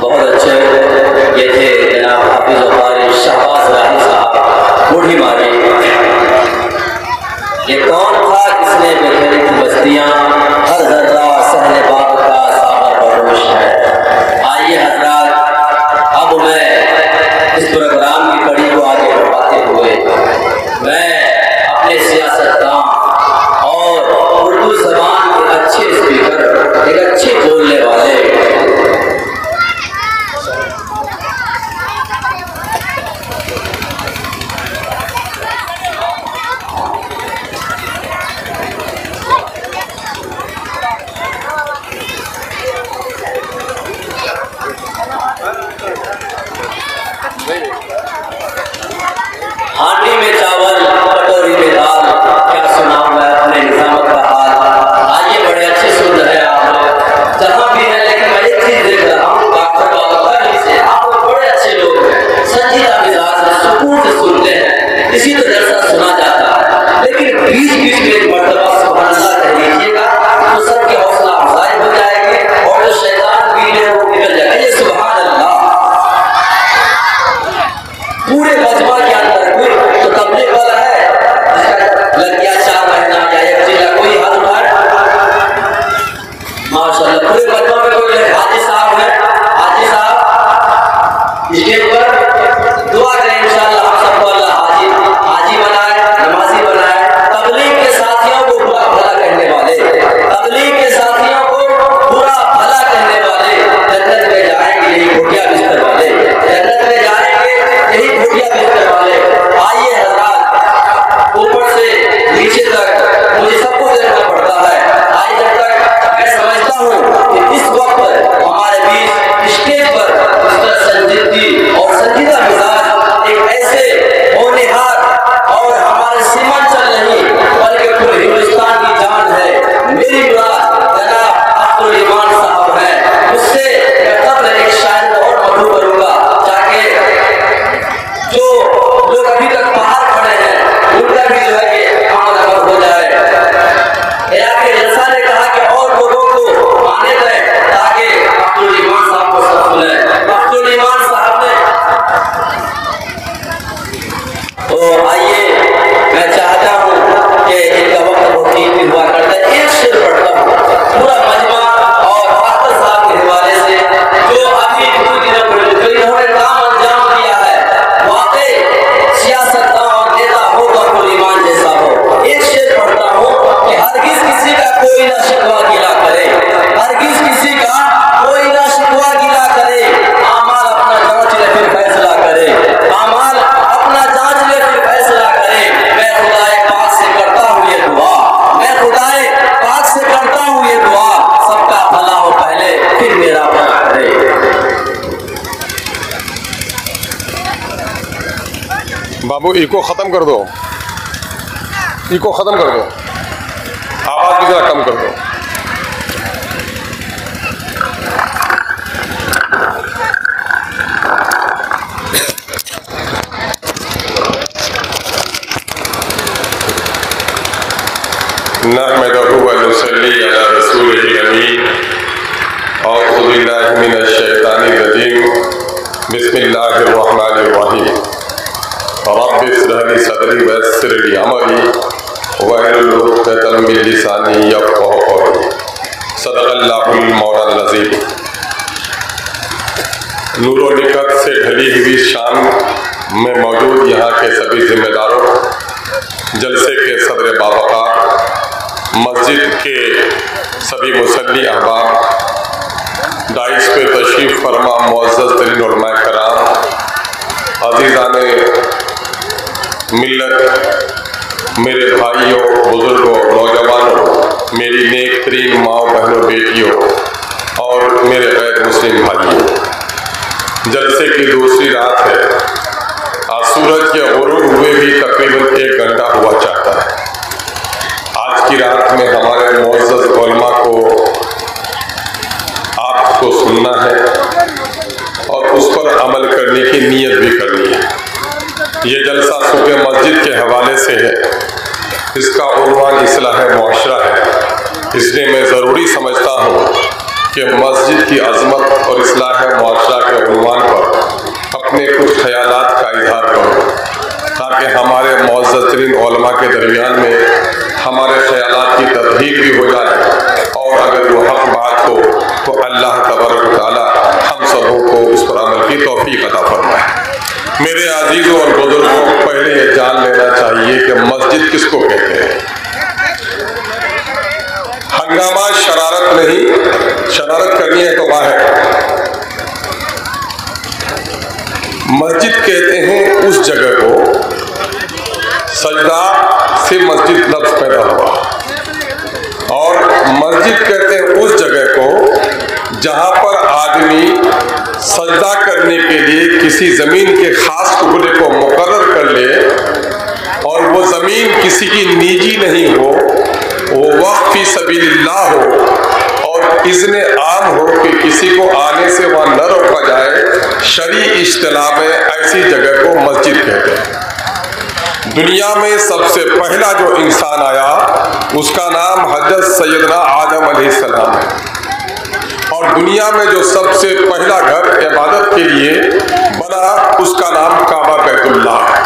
बहुत अच्छे ये थे जनाब हाफिज कारी शहबाज राही साहब बूढ़ी मारी। ये कौन था किसने बिखेरी थी बस्तियां, हर जर्रा सहने बाग का सागर बरोश है। आइए हजरात, अब मैं इस प्रोग्राम की कड़ी को आगे बढ़ाते हुए मैं अपने सियासतदान और उर्दू ज़बान के अच्छे स्पीकर, एक अच्छे बोलने वाले हांडी में चावल कटोरी में दाल, क्या सुनाऊं मैं अपने निजामत का हाल। आइए बड़े अच्छे सुन रहे हैं आप लोग जहाँ भी है, लेकिन मैं एक चीज देख रहा हूँ डॉक्टर बाबा से आप लोग बड़े अच्छे लोग हैं, संजीदा मिजाज से सुकून से सुनते हैं, इसी तो जैसा सुना जाता है। लेकिन बीच बीच में एक मर्तबा सुभान अल्लाह कह लीजिएगा तो सबकी हौसला अफजाई हो जाएगी और जो शैतान बीच है वो निकल जाएगा। ये सुभान अल्लाह पूरे मजमा के अंदर कोई तो तबलीग वाला है लग गया 4 महीना या 1 जिला, कोई हाथ उठाए माशाल्लाह। पूरे मजमा में कोई हाजी साहब है, हाजी साहब स्टेज पर दुआ करें इंशाअल्लाह हम सबको अल्लाह हाजी बनाए, नमाजी बनाए। तबलीग के साथियों को बुरा भला कहने वाले, तबलीग के साथियों को बुरा भला कहने वाले जन्नत में जाएंगे यही घोटिया बिस्तर वाले, जन्नत में जाएंगे यही घोटिया बिस्तर वाले। आइए हजरात, ऊपर से नीचे तक मुझे सब कुछ देखना पड़ता है। आज जब तक मैं समझता हूँ कि इस वक्त हमारे बीच स्टेज पर मिस्टर संजीदगी और संजीदा मिजाज एक ऐसे होनहार और हमारे सीमांचल नहीं बल्कि पूरे हिंदुस्तान की जान है। मेरी मुराद जनाब अब्दुल ईमान साहब है। उससे मैं कब्ल एक शायर और मधु करूंगा ताकि जो लोग अभी तक बाहर खड़े हैं उनका भी जो है कि आमद हो जाए। जलसा ने कहा कि और लोगों को आने दें ताकि अब्दुल ईमान साहब को सब सुने। अब्दुल ईमान साहब ने तो आइए, मैं चाहता हूँ कि इनका वक्त बहुत कीमती हुआ करता है। एक शेर पढ़ता हूँ पूरा मजमा और अख्तर साहब के हवाले से जो अभी कुछ दिनों पहले जो इन्होंने काम अंजाम दिया है, वाकई सियासतदान और नेता हो तो अब्दुल ईमान जैसा हो। एक शेर पढ़ता हूँ कि हरगिज किसी का कोई ना शिकवा गिला करे, हरगिज किसी का कोई ना शिकवा गिला करे। आमाल अपना जांच ले फिर फैसला करे, आमाल अपना जांच ले फिर फैसला करे। मैं खुदाए पाक से करता हूँ ये दुआ, मैं खुदाए पाक से करता हूँ ये दुआ, सबका भला हो पहले फिर मेरा भला करे। बाबू इको खत्म कर दो, इको खत्म कर दो, आवाज भी जरा कम कर दो। नहमदुहु व नुसल्ली अला रसूलिहिल अमीन। औज़ु बिल्लाहि मिनश शैतानिर रजीम। बिस्मिल्लाहिर रहमानिर रहीम। रब्बि इश्रह ली सदरी व यस्सिर ली अमरी वहलुल उक़दतम मिन लिसानी यफ़क़हू क़ौली। सदक़ल्लाहुल मौलाना अज़ीम। नूर व निकत से ढली हुई शाम में मौजूद यहाँ के सभी जिम्मेदारों, जलसे के सदर बावक़ार, मस्जिद के सभी मुसल्ली अहबाब, दाइश पे तशरीफ़ फरमा मुअज़्ज़ज़ तरीन उलमा कराम, अज़ीज़ाने मिल्लत, मेरे भाइयों, बुजुर्गों, नौजवानों, मेरी नेक तरीन माँ बहनों, बेटियों और मेरे गैर मुस्लिम भाइयों, जलसे की दूसरी रात है। आज सूरज के गुरूब हुए भी तकरीबन 1 घंटा हुआ चाहता है। आज की रात में हमारे मुअज़्ज़ज़ उलमा को आपको सुनना है और उस पर अमल करने की नीयत भी करनी है। ये जलसा सुबह मस्जिद के हवाले से है, इसका उन्वान इस्लाह मुआशरा है। इसलिए मैं ज़रूरी समझता हूँ कि मस्जिद की अज़मत और इस्लाह मुआशरा ताकि हमारे मुअज़्ज़ज़-तरीन उलमा के दरमियान में हमारे ख़यालात की तदहीक भी हो जाए, और अगर वो हक़ बात हो तो अल्लाह तबारक व तआला हम सबों को उस पर अमल की तौफ़ीक़ अता फरमाए। मेरे अज़ीज़ों और बुज़ुर्गों, पहले ये जान लेना चाहिए कि मस्जिद किसको कहते हैं। हंगामा शरारत नहीं, शरारत करनी है तो बाहर। मस्जिद कहते हैं उस जगह को, सजदा से मस्जिद लफ्ज़ पैदा हुआ, और मस्जिद कहते हैं उस जगह को जहाँ पर आदमी सजदा करने के लिए किसी ज़मीन के ख़ास टुकड़े को मुकर्रर कर ले, और वो ज़मीन किसी की निजी नहीं हो, वो वक़्फ़ फ़ी सबीलिल्लाह हो, और इज़्ने आम हो कि किसी को आने से वहाँ न रोका जाए। शरई इस्तिलाह में ऐसी जगह को मस्जिद कहते हैं। दुनिया में सबसे पहला जो इंसान आया उसका नाम हज़रत सैयदना आदम अलैहिस्सलाम है, और दुनिया में जो सबसे पहला घर इबादत के लिए बना उसका नाम काबा बैतुल्लाह है।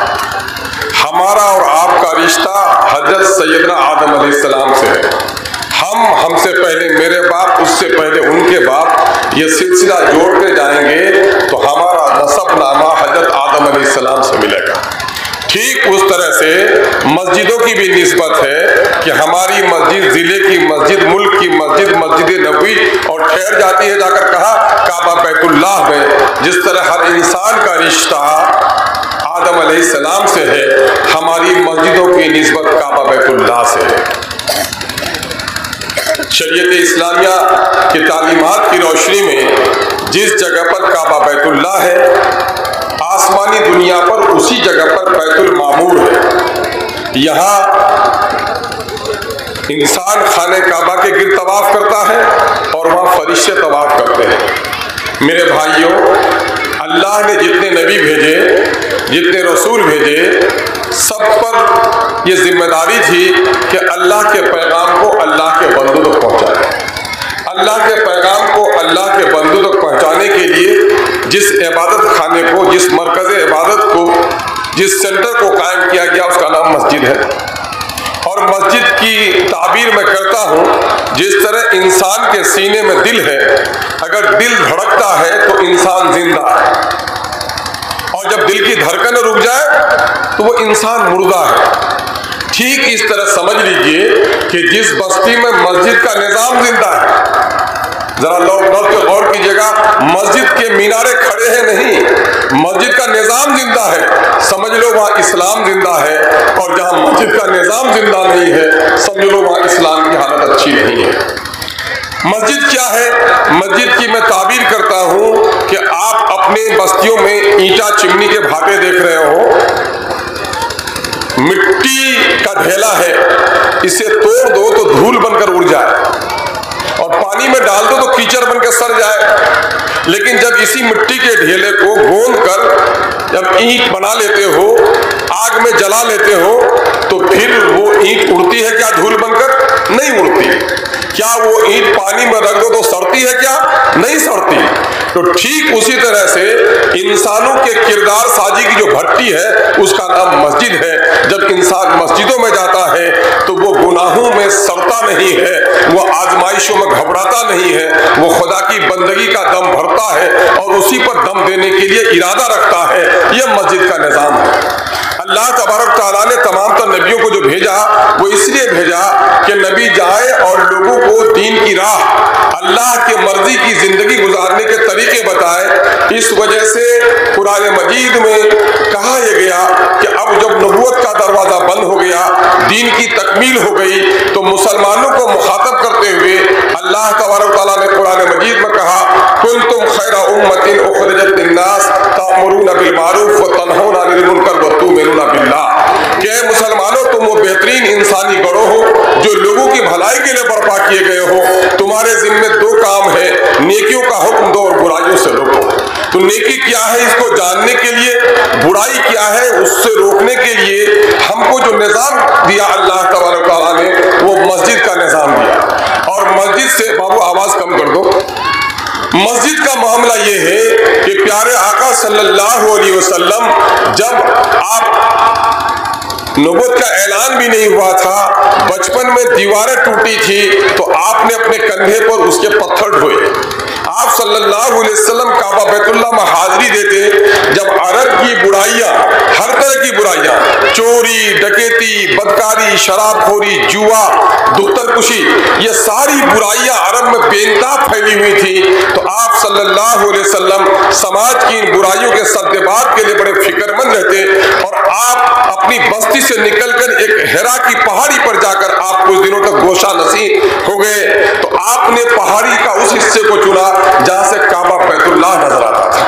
हमारा और आपका रिश्ता हज़रत सैयदना आदम अलैहिस्सलाम से है। हमसे पहले मेरे बाप, उससे पहले उनके बाप, ये सिलसिला जोड़ते जाएंगे तो हमारा नसबनामा हज़रत आदम अलैहिस्सलाम से मिलेगा। ठीक उस तरह से मस्जिदों की भी निस्बत है कि हमारी मस्जिद ज़िले की मस्जिद, मुल्क की मस्जिद, मस्जिद नबवी, और ठहर जाती है जाकर कहा काबा बैतुल्लाह में। जिस तरह हर इंसान का रिश्ता आदम अलैहिस्सलाम से है, हमारी मस्जिदों की निस्बत काबा बैतुल्लाह से है। शरीयत इस्लामिया की तालीमात की रोशनी में जिस जगह पर काबा बैतुल्लाह है, आसमानी दुनिया पर उसी जगह पर बैतुल मामूर है। यहाँ इंसान खाने काबा के गिर्द तवाफ करता है और वहाँ फरिश्ते तवाफ करते हैं। मेरे भाइयों, अल्लाह ने जितने नबी भेजे, जितने रसूल भेजे, सब पर यह जिम्मेदारी थी कि अल्लाह के पैगाम को अल्लाह के बंदों तक पहुँचाए। अल्लाह के पैगाम को अल्लाह के बंदों तक पहुँचाने के लिए जिस इबादत खाने को, जिस मरकज़ इबादत को, जिस सेंटर को कायम किया गया उसका नाम मस्जिद है। और मस्जिद की ताबीर मैं करता हूँ, जिस तरह इंसान के सीने में दिल है, अगर दिल धड़कता है तो इंसान जिंदा है, और जब दिल की धड़कन रुक जाए तो वो इंसान मुर्दा है। ठीक इस तरह समझ लीजिए कि जिस बस्ती में मस्जिद का निज़ाम जिंदा है, जरा लोग गौर कीजिएगा, मस्जिद के मीनारे खड़े हैं नहीं, मस्जिद का निज़ाम जिंदा है, समझ लो वहाँ इस्लाम जिंदा है। और जहाँ मस्जिद का निज़ाम जिंदा नहीं है, समझ लो वहाँ इस्लाम की हालत अच्छी नहीं है। मस्जिद क्या है? मस्जिद की मैं ताबीर करता हूँ कि आप अपने बस्तियों में ईंटा चिमनी के भाटे देख रहे हो, मिट्टी का ढेला है, इसे तोड़ दो तो धूल बनकर उड़ जाए, और पानी में डाल दो तो कीचड़ बनकर सड़ जाए। लेकिन जब इसी मिट्टी के ढेले को गोंद कर जब ईंट बना लेते हो, आग में जला लेते हो, तो फिर वो ईंट उड़ती है क्या धूल बनकर? नहीं उड़ती। क्या वो ईंट पानी में रख दो तो सड़ती है क्या? नहीं सड़ती। तो ठीक उसी तरह से इंसानों के किरदार साजी की जो भट्टी है उसका नाम मस्जिद है। जब इंसान मस्जिदों में जाता है तो वो गुनाहों में सड़ता नहीं है, वो आजमाइशों में घबराता नहीं है, वो खुदा की बंदगी का दम भरता है और उसी पर दम देने के लिए इरादा रखता है। यह मस्जिद का निज़ाम है। अल्लाह तबारक तआला ने तमाम तर नबियों को जो भेजा वो इसलिए भेजा कि नबी जाए और लोगों को दीन की राह, अल्लाह के मर्जी की जिंदगी गुजारने के तरीके बताए। इस वजह से कुरान मजीद में कहा यह गया कि अब जब नबूवत का दरवाजा बंद हो गया, दीन की तकमील हो गई, तो मुसलमानों को मुखातब करते हुए अल्लाह तबारक तआला ने कुरान मजीद में कहा, कुंतुम खैरा उम्मतिन उखरिजत लिन्नास तामुरूना बिल मारूफ व तनहौना अनिल मुनकर व तु'मिनूना बिल्लाह। कि मुसलमानों, तुम वो बेहतरीन इंसानी गरोह हो जो लोगों की भलाई के लिए बर्पा किए गए हो। तुम्हारे जिम्मे दो काम है, नेकियों का हुक्म दो और बुराइयों से रोको। तो नेकी क्या है इसको जानने के लिए, बुराई क्या है उससे रोकने के लिए हमको जो निज़ाम दिया अल्लाह तबारक तआला ने, वो मस्जिद का निज़ाम दिया। और मस्जिद से, बाबू आवाज कम कर दो, मस्जिद का मामला ये है कि प्यारे आका सल्लल्लाहु अलैहि वसल्लम जब आप नबूवत का ऐलान भी नहीं हुआ था, बचपन में दीवारें टूटी थी तो आपने अपने कंधे पर उसके पत्थर ढोए। आप सल्लल्लाहु अलैहि वसल्लम काबा बैतुल्लाह में हाजिरी देते जब अरब की बुराइयां, हर तरह की बुराइयां, चोरी, डकैती, बदकारी, शराबखोरी, जुआ, दुख्तरकुशी, ये सारी बुराइयां अरब में बेनकाब फैली हुई थी, तो आप सल्लल्लाहु अलैहि वसल्लम समाज की इन बुराइयों के सद्देबात के लिए बड़े फिक्रमंद रहते और आप अपनी बस्ती से निकलकर एक हिरा की पहाड़ी पर जाकर आप कुछ दिनों तक गोशा नसीब हो गए। तो आपने पहाड़ी का उस हिस्से को चुना जहां से काबा बैतुल्लाह नजर आता था।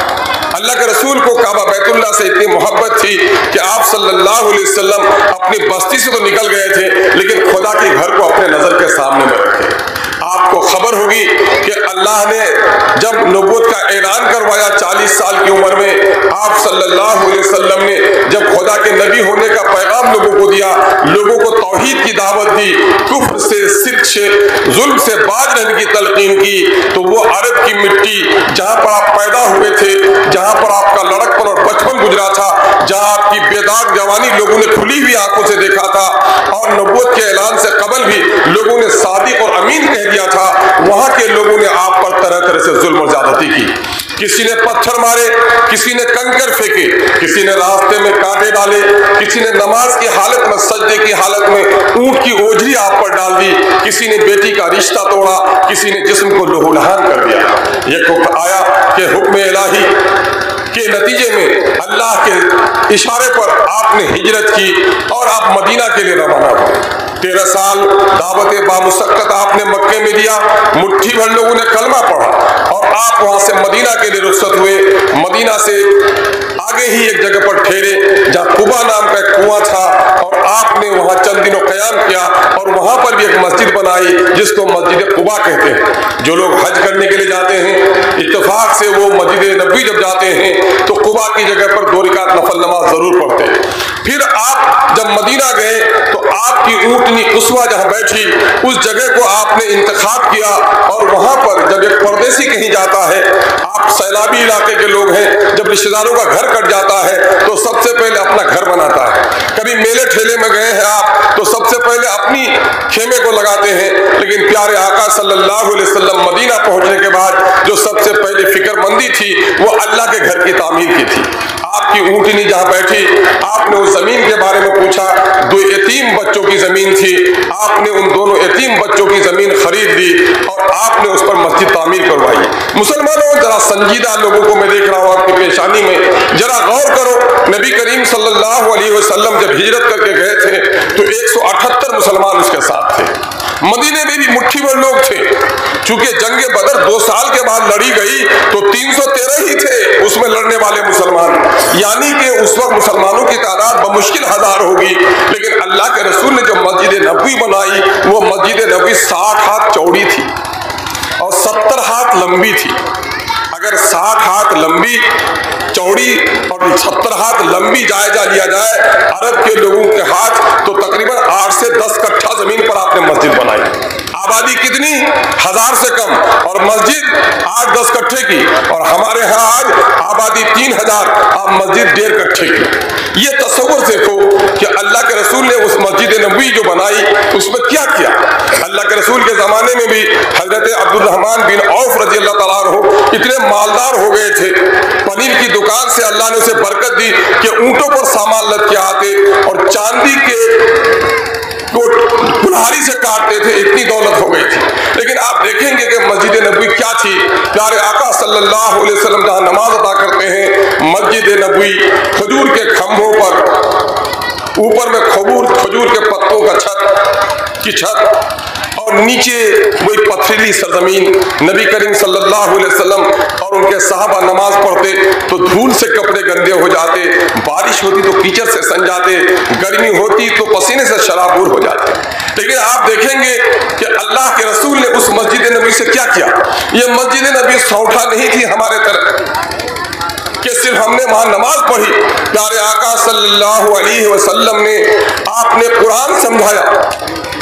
अल्लाह के रसूल को काबा बैतुल्लाह से इतनी मोहब्बत थी कि आप सल्लल्लाहु अलैहि वसल्लम अपनी बस्ती से तो निकल गए थे लेकिन खुदा के घर को अपने नजर के सामने में रखे। आपको खबर होगी कि अल्लाह ने जब नबूवत का ऐलान करवाया 40 साल की उम्र में, आप सल्लल्लाहु अलैहि वसल्लम ने जब खुदा के नबी होने का पैगाम लोगों को दिया, लोगों को तौहीद की दावत दी, कुफ्र से, शिर्क से, जुल्म से बाज रहने की तलकीन की, तो वो अरब की मिट्टी जहां पर आप पैदा हुए थे, जहां पर आपका लड़कपन और बचपन गुजरा था, जहां आपकी बेदाग जवानी लोगों ने खुली हुई आंखों से देखा था और नबूवत के ऐलान से कबल भी लोगों ने सादिक और अमीन कह दिया था, वहां के लोगों ने आप पर तरह तरह से जुल्म और ज्यादती की। किसी ने पत्थर मारे, किसी ने कंकर फेंके, किसी ने रास्ते में कांटे डाले, किसी ने नमाज की हालत में, सजदे की हालत में ऊंट की ओझरी आप पर डाल दी, किसी ने बेटी का रिश्ता तोड़ा, किसी ने जिस्म को लहूलुहान कर दिया। ये वक्त आया कि हुक्म इलाही के नतीजे में अल्लाह के इशारे पर आपने हिजरत की और आप मदीना के लिए रवाना हुए। 13 साल दावत बामुशक्कत आपने मक्के में दिया, मुट्ठी भर लोगों ने कलमा पढ़ा और आप वहां से मदीना के लिए रुखसत हुए। मदीना से आगे ही एक जगह पर ठहरे जहां कुबा नाम का एक कुआं था और आपने वहां चंद दिनों कयाम किया और वहां पर भी एक मस्जिद बनाई जिसको मस्जिद कुबा कहते हैं। जो लोग हज करने के लिए जाते हैं इत्तेफाक से वो मस्जिद नबी जब जाते हैं तो कुबा की जगह पर 2 रकात नफल नमाज जरूर पढ़ते हैं। फिर आप जब मदीना गए तो आपकी ऊंटनी कुस्वा जहां बैठी उस जगह को आपने इंतखाब किया और वहां पर जब एक परदेसी कहीं जाता है, आप सैलाबी इलाके के लोग हैं, जब रिश्तेदारों का घर कट जाता है तो सबसे पहले अपना घर बनाता है। कभी मेले ठेले में गए हैं आप तो सबसे पहले अपनी खेमे को लगाते हैं, लेकिन प्यारे आका सल्लल्लाहु अलैहि वसल्लम मदीना पहुंचने के बाद जो सबसे पहले फिक्रमंदी थी वो अल्लाह के घर की तामीर की थी। आपकी ऊंटनी जहां बैठी आपने उस जमीन के बारे में पूछा, 2 यतीम बच्चों की जमीन थी, आपने उन दोनों यतीम बच्चों की जमीन खरीद ली और आपने उस पर मस्जिद तामीर करवाई। मुसलमानों जरा संजीदा लोगों को मैं देख रहा हूं आपकी पेशानी में, जरा गौर करो। नबी करीम सल्लल्लाहु अलैहि वसल्लम जब हिजरत करके गए थे तो 178 मुसलमान उसके साथ थे। मदीने में भी मुट्ठी भर लोग थे। चूंकि जंगे बदर 2 साल के बाद लड़ी गई तो 313 ही थे उसमें लड़ने वाले मुसलमान, यानी कि उस वक्त मुसलमानों की तादाद बमुश्किल 1000 होगी। लेकिन अल्लाह के रसूल ने जो मस्जिद नबवी बनाई वो मस्जिद नबवी 60 हाथ चौड़ी थी और 70 हाथ लंबी थी। अगर 60 हाथ लंबी चौड़ी और 70 हाथ लंबी जायजा लिया जाए अरब के लोगों के हाथ तो तकरीबन 8 से 10 कट्ठा जमीन पर आपने मस्जिद बनाई। आबादी कितनी? 1000 से कम और मस्जिद 8-10 कट्ठे की, और हमारे यहाँ आज आबादी 3000, आप मस्जिद 1.5 कट्ठे की। ये तस्वुर देखो कि अल्लाह के रसूल ने उस मस्जिद नबवी जो बनाई उसमें क्या किया। अल्लाह के रसूल के जमाने में भी हजरत अब्दुर्रहमान बिन औफ रजी अल्लाह तआला अन्हु इतने मालदार हो गए थे, पनीर की दुकान से अल्लाह ने उसे बरकत दी कि ऊंटों पर सामान लद के आते और चांदी के कुल्हाड़ी से काटते थे, इतनी दौलत हो गई थी। लेकिन आप देखेंगे कि मस्जिद नबवी क्या थी। प्यारे आका सल्लल्लाहु अलैहि वसल्लम जहां नमाज अदा करते हैं मस्जिद नबवी खजूर के खंभों पर, ऊपर में खजूर के पत्तों का छत और नीचे वही पथरीली सरजमीन। नबी करीम सल्लल्लाहु अलैहि वसल्लम और उनके सहाबा नमाज पढ़ते तो धूल से कपड़े गंदे हो जाते, बारिश होती तो कीचड़ से सन जाते, गर्मी होती तो पसीने से शराबूर हो जाते। लेकिन आप देखेंगे कि अल्लाह के रसूल ने उस मस्जिद नबी से क्या किया। ये मस्जिद नबी सौठा नहीं थी हमारे तरफ कि सिर्फ हमने वहां नमाज पढ़ी। प्यारे आका सल्लल्लाहु अलैहि वसल्लम ने आपने कुरान समझाया,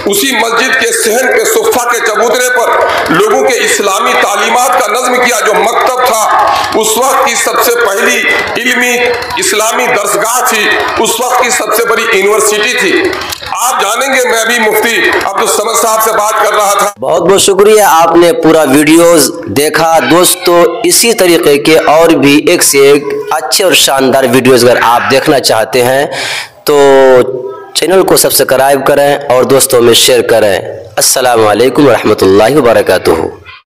उसी मस्जिद के सहन पे सोफा के चबूतरे पर लोगों के इस्लामी तालीमात का नज्म किया। जो मकतब था उस वक्त की सबसे पहली इल्मी इस्लामी दरसगाह थी, उस वक्त की सबसे बड़ी यूनिवर्सिटी थी। आप जानेंगे, मैं अभी मुफ्ती अब्दुल समद साहब से बात कर रहा था। बहुत बहुत शुक्रिया, आपने पूरा वीडियोस देखा। दोस्तों, इसी तरीके के और भी एक से एक अच्छे और शानदार वीडियोस अगर आप देखना चाहते हैं तो चैनल को सब्सक्राइब करें और दोस्तों में शेयर करें। अस्सलामु अलैकुम रहमतुल्लाहि व बरकातुहू।